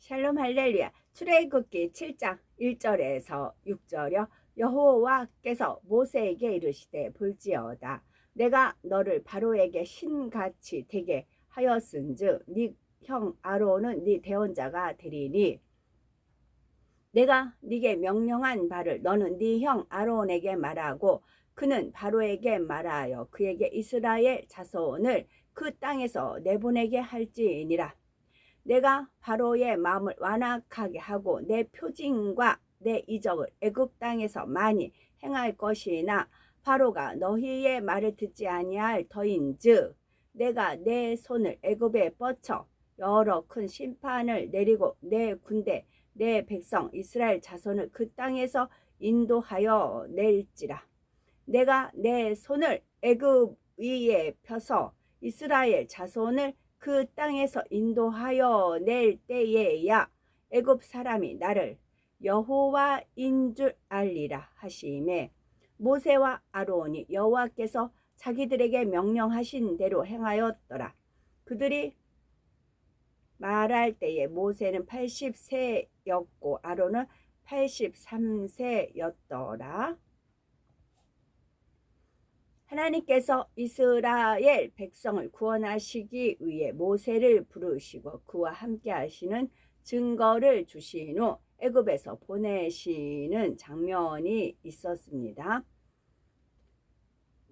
샬롬 할렐루야. 출애굽기 7장 1절에서 6절이요. 여호와께서 모세에게 이르시되 볼지어다 내가 너를 바로에게 신같이 되게 하였은즉 네 형 아론은 네 대언자가 되리니 내가 네게 명령한 바를 너는 네 형 아론에게 말하고 그는 바로에게 말하여 그에게 이스라엘 자손을 그 땅에서 내보내게 할지니라. 내가 바로의 마음을 완악하게 하고 내 표징과 내 이적을 애굽 땅에서 많이 행할 것이나 바로가 너희의 말을 듣지 아니할 터인즉 내가 내 손을 애굽에 뻗쳐 여러 큰 심판을 내리고 내 군대 내 백성 이스라엘 자손을 그 땅에서 인도하여 낼지라. 내가 내 손을 애굽 위에 펴서 이스라엘 자손을 그 땅에서 인도하여 낼 때에야 애굽 사람이 나를 여호와인 줄 알리라 하시매 모세와 아론이 여호와께서 자기들에게 명령하신 대로 행하였더라. 그들이 말할 때에 모세는 80세였고 아론은 83세였더라. 하나님께서 이스라엘 백성을 구원하시기 위해 모세를 부르시고 그와 함께 하시는 증거를 주신 후 애굽에서 보내시는 장면이 있었습니다.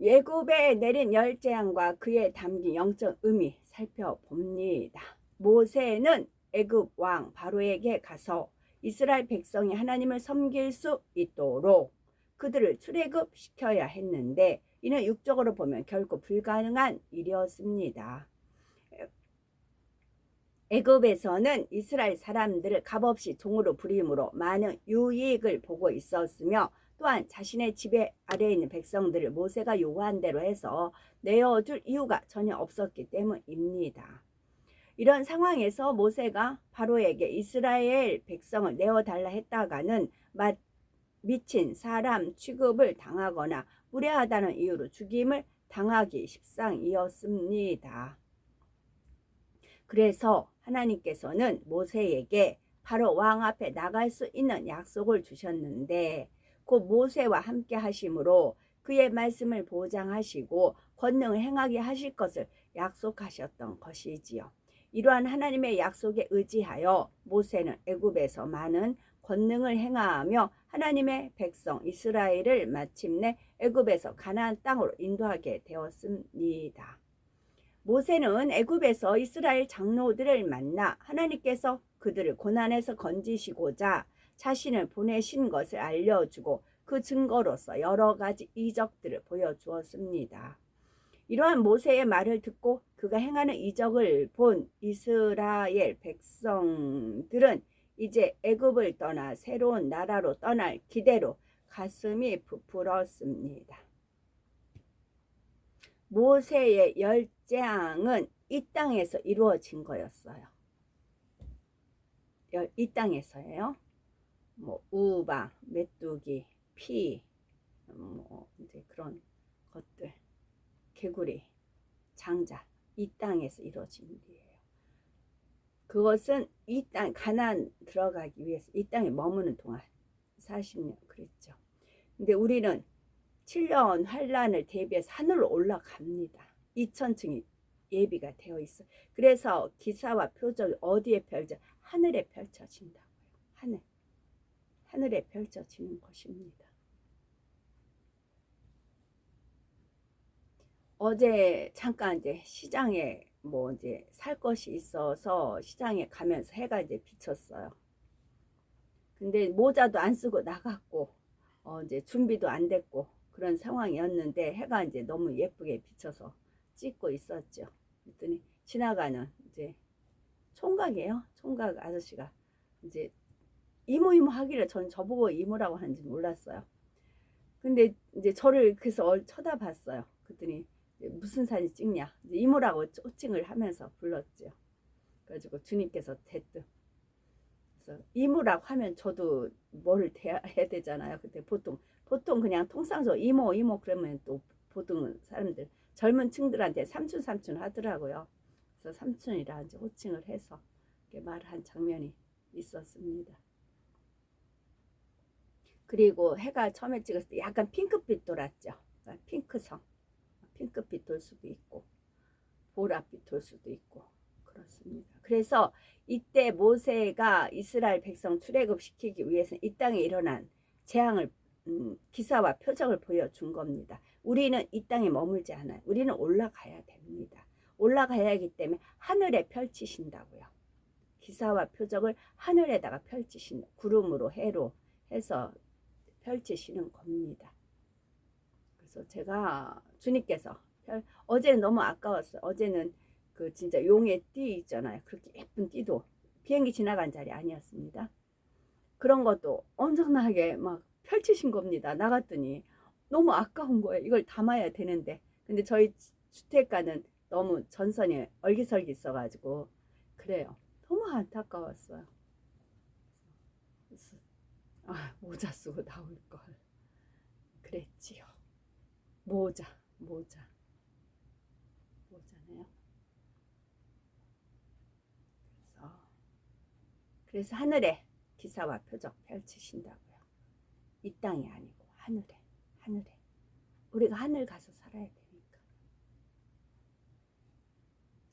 애굽에 내린 열 재앙과 그에 담긴 영적 의미 살펴봅니다. 모세는 애굽 왕 바로에게 가서 이스라엘 백성이 하나님을 섬길 수 있도록 그들을 출애굽시켜야 했는데 이는 육적으로 보면 결코 불가능한 일이었습니다. 애굽에서는 이스라엘 사람들을 값없이 종으로 부림으로 많은 유익을 보고 있었으며 또한 자신의 지배 아래에 있는 백성들을 모세가 요구한 대로 해서 내어줄 이유가 전혀 없었기 때문입니다. 이런 상황에서 모세가 바로에게 이스라엘 백성을 내어달라 했다가는 미친 사람 취급을 당하거나 무례하다는 이유로 죽임을 당하기 십상이었습니다. 그래서 하나님께서는 모세에게 바로 왕 앞에 나갈 수 있는 약속을 주셨는데 곧 모세와 함께 하심으로 그의 말씀을 보장하시고 권능을 행하게 하실 것을 약속하셨던 것이지요. 이러한 하나님의 약속에 의지하여 모세는 애굽에서 많은 권능을 행하며 하나님의 백성 이스라엘을 마침내 애굽에서 가나안 땅으로 인도하게 되었습니다. 모세는 애굽에서 이스라엘 장로들을 만나 하나님께서 그들을 고난에서 건지시고자 자신을 보내신 것을 알려주고 그 증거로서 여러 가지 이적들을 보여주었습니다. 이러한 모세의 말을 듣고 그가 행하는 이적을 본 이스라엘 백성들은 이제 애굽을 떠나 새로운 나라로 떠날 기대로 가슴이 부풀었습니다. 모세의 열 재앙은 이 땅에서 이루어진 거였어요. 이 땅에서예요. 우방, 메뚜기, 피, 이제 그런 것들, 개구리, 장자, 이 땅에서 이루어진 일이에요. 그것은 이 땅 가나안 들어가기 위해서 이 땅에 머무는 동안 40년 그랬죠. 근데 우리는 7년 환란을 대비해서 하늘로 올라갑니다. 2000층이 예비가 되어 있어. 그래서 기사와 표적이 어디에 펼쳐? 하늘에 펼쳐진다고요. 하늘에 펼쳐지는 것입니다. 어제 잠깐 이제 시장에 이제 살 것이 있어서 시장에 가면서 해가 이제 비쳤어요. 근데 모자도 안 쓰고 나갔고 이제 준비도 안 됐고 그런 상황이었는데 해가 이제 너무 예쁘게 비쳐서 찍고 있었죠. 그랬더니 지나가는 이제 총각이에요. 총각 아저씨가 이제 이모 하기를 전 저보고 이모라고 하는지 몰랐어요. 근데 이제 저를 그래서 쳐다봤어요. 그랬더니 무슨 사진 찍냐 이제 이모라고 호칭을 하면서 불렀죠. 그래가지고 주님께서 대뜸 그래서 이모라고 하면 저도 뭐를 해야 되잖아요. 그때 보통 그냥 통상적으로 이모 그러면 또 보통 사람들 젊은 층들한테 삼촌 하더라고요. 그래서 삼촌이라 이제 호칭을 해서 이렇게 말한 장면이 있었습니다. 그리고 해가 처음에 찍었을 때 약간 핑크빛 돌았죠. 핑크성, 핑크빛 돌 수도 있고 보랏빛 돌 수도 있고 그렇습니다. 그래서 이때 모세가 이스라엘 백성 출애굽시키기 위해서 이 땅에 일어난 재앙을 기사와 표적을 보여준 겁니다. 우리는 이 땅에 머물지 않아요. 우리는 올라가야 됩니다. 올라가야 하기 때문에 하늘에 펼치신다고요. 기사와 표적을 하늘에다가 펼치신다. 구름으로 해로 해서 펼치시는 겁니다. 그래서 제가 주님께서 어제는 너무 아까웠어요. 어제는 그 진짜 용의 띠 있잖아요. 그렇게 예쁜 띠도 비행기 지나간 자리 아니었습니다. 그런 것도 엄청나게 막 펼치신 겁니다. 나갔더니 너무 아까운 거예요. 이걸 담아야 되는데. 근데 저희 주택가는 너무 전선이 얼기설기 있어가지고 그래요. 너무 안타까웠어요. 그래서 모자 쓰고 나올 걸 그랬지요. 모자네요. 그래서 하늘에 기사와 표적 펼치신다고요. 이 땅이 아니고 하늘에 우리가 하늘 가서 살아야 되니까.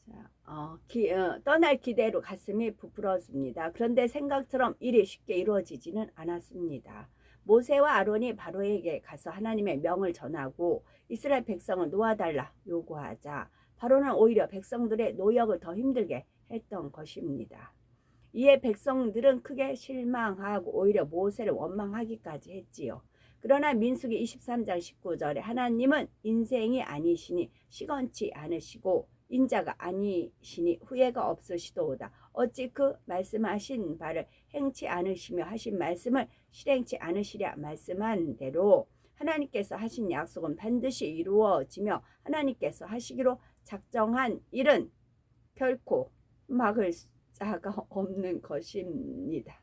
자, 떠날 기대로 가슴이 부풀어집니다. 그런데 생각처럼 일이 쉽게 이루어지지는 않았습니다. 모세와 아론이 바로에게 가서 하나님의 명을 전하고 이스라엘 백성을 놓아달라 요구하자 바로는 오히려 백성들의 노역을 더 힘들게 했던 것입니다. 이에 백성들은 크게 실망하고 오히려 모세를 원망하기까지 했지요. 그러나 민수기 23장 19절에 하나님은 인생이 아니시니 시건치 않으시고 인자가 아니시니 후회가 없으시도다. 어찌 그 말씀하신 바를 행치 않으시며 하신 말씀을 실행치 않으시랴. 말씀한 대로 하나님께서 하신 약속은 반드시 이루어지며 하나님께서 하시기로 작정한 일은 결코 막을 자가 없는 것입니다.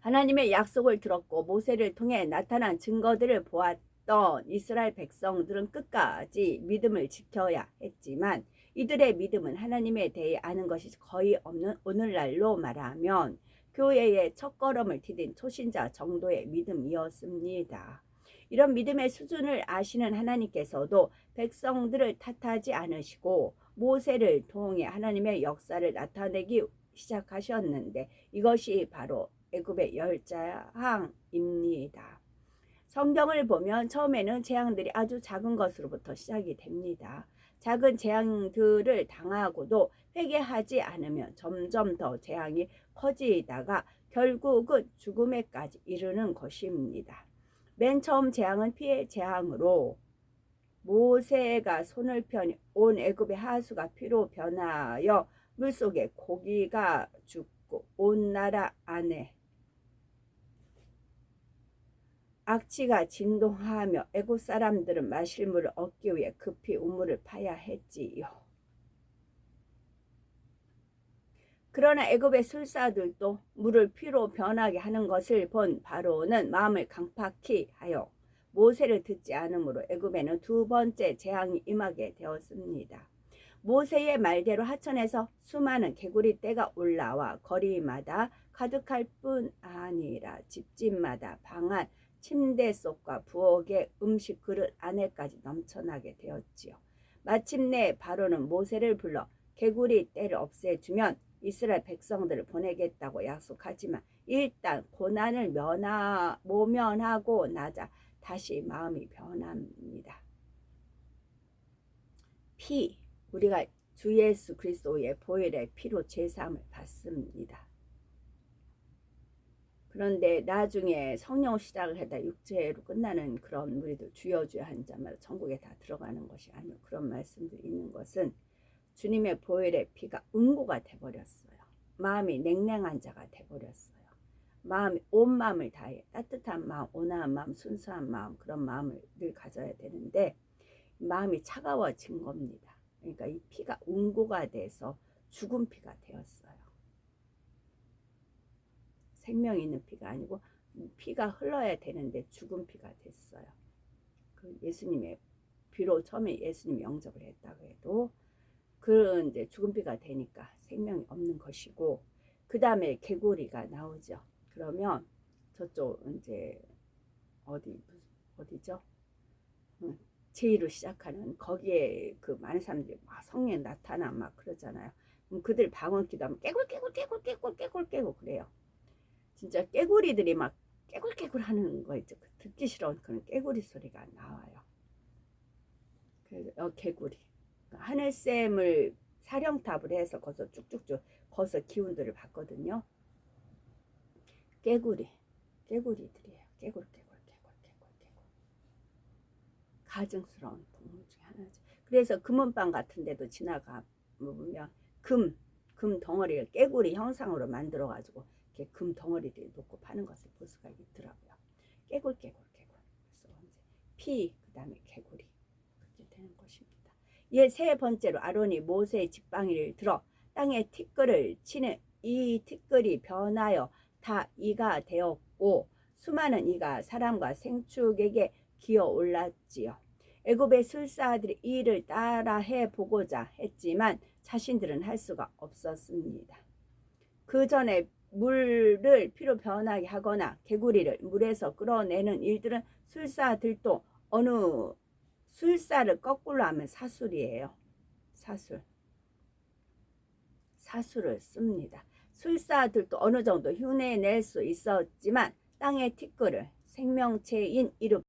하나님의 약속을 들었고 모세를 통해 나타난 증거들을 보았던 이스라엘 백성들은 끝까지 믿음을 지켜야 했지만 이들의 믿음은 하나님에 대해 아는 것이 거의 없는 오늘날로 말하면 교회의 첫걸음을 디딘 초신자 정도의 믿음이었습니다. 이런 믿음의 수준을 아시는 하나님께서도 백성들을 탓하지 않으시고 모세를 통해 하나님의 역사를 나타내기 시작하셨는데 이것이 바로 애굽의 열재앙입니다. 성경을 보면 처음에는 재앙들이 아주 작은 것으로부터 시작이 됩니다. 작은 재앙들을 당하고도 회개하지 않으면 점점 더 재앙이 커지다가 결국은 죽음에까지 이르는 것입니다. 맨 처음 재앙은 피의 재앙으로 모세가 손을 펴니 온 애굽의 하수가 피로 변하여 물속에 고기가 죽고 온 나라 안에 악취가 진동하며 애굽 사람들은 마실 물을 얻기 위해 급히 우물을 파야 했지요. 그러나 애굽의 술사들도 물을 피로 변하게 하는 것을 본 바로는 마음을 강팍히 하여 모세를 듣지 않으므로 애굽에는 두 번째 재앙이 임하게 되었습니다. 모세의 말대로 하천에서 수많은 개구리 떼가 올라와 거리마다 가득할 뿐 아니라 집집마다 방안, 침대 속과 부엌의 음식 그릇 안에까지 넘쳐나게 되었지요. 마침내 바로는 모세를 불러 개구리 떼를 없애주면 이스라엘 백성들을 보내겠다고 약속하지만 일단 고난을 모면하고 나자 다시 마음이 변합니다. 우리가 주 예수 그리스도의 보혈의 피로 제사함을 받습니다. 그런데 나중에 성령 시작을 하다 육체로 끝나는 그런 우리도 주여 한 자마다 천국에 다 들어가는 것이 아니고 그런 말씀들이 있는 것은 주님의 보혈의 피가 응고가 돼버렸어요. 마음이 냉랭한 자가 돼버렸어요. 마음이 온 마음을 다해 따뜻한 마음, 온화한 마음, 순수한 마음 그런 마음을 늘 가져야 되는데 마음이 차가워진 겁니다. 그러니까 이 피가 응고가 돼서 죽은 피가 되었어요. 생명이 있는 피가 아니고 피가 흘러야 되는데 죽은 피가 됐어요. 그 예수님의 비록 처음에 예수님 영접을 했다고 해도 그 이제 죽은 피가 되니까 생명이 없는 것이고 그 다음에 개구리가 나오죠. 그러면 저쪽 이제 어디죠? 제이로 시작하는 거기에 그 많은 사람들이 막 성령 나타나 막 그러잖아요. 그럼 그들 방언 기도하면 깨굴 그래요. 진짜 깨구리들이 막 깨굴 하는 거 있죠. 듣기 싫은 그런 깨구리 소리가 나와요. 그래서 개구리 하늘샘을 사령탑을 해서 거기서 쭉쭉쭉 거기서 기운들을 받거든요. 깨구리들이에요. 깨굴 가증스러운 동물 중에 하나죠. 그래서 금은방 같은 데도 지나가 보면 금 덩어리를 깨구리 형상으로 만들어 가지고 이렇게 금 덩어리들이 놓고 파는 것을 볼 수가 있더라고요. 깨굴 그래서 이제 피 그다음에 개구리 그렇게 되는 것입니다. 세 번째로 아론이 모세의 지팡이를 들어 땅에 티끌을 치는 이 티끌이 변하여 다 이가 되었고 수많은 이가 사람과 생축에게 기어 올랐지요. 애굽의 술사들이 이 일을 따라해 보고자 했지만 자신들은 할 수가 없었습니다. 그 전에 물을 피로 변하게 하거나 개구리를 물에서 끌어내는 일들은 술사들도 어느 술사를 거꾸로 하면 사술이에요. 사술을 씁니다. 술사들도 어느 정도 흉내낼 수 있었지만 땅의 티끌을 생명체인 이름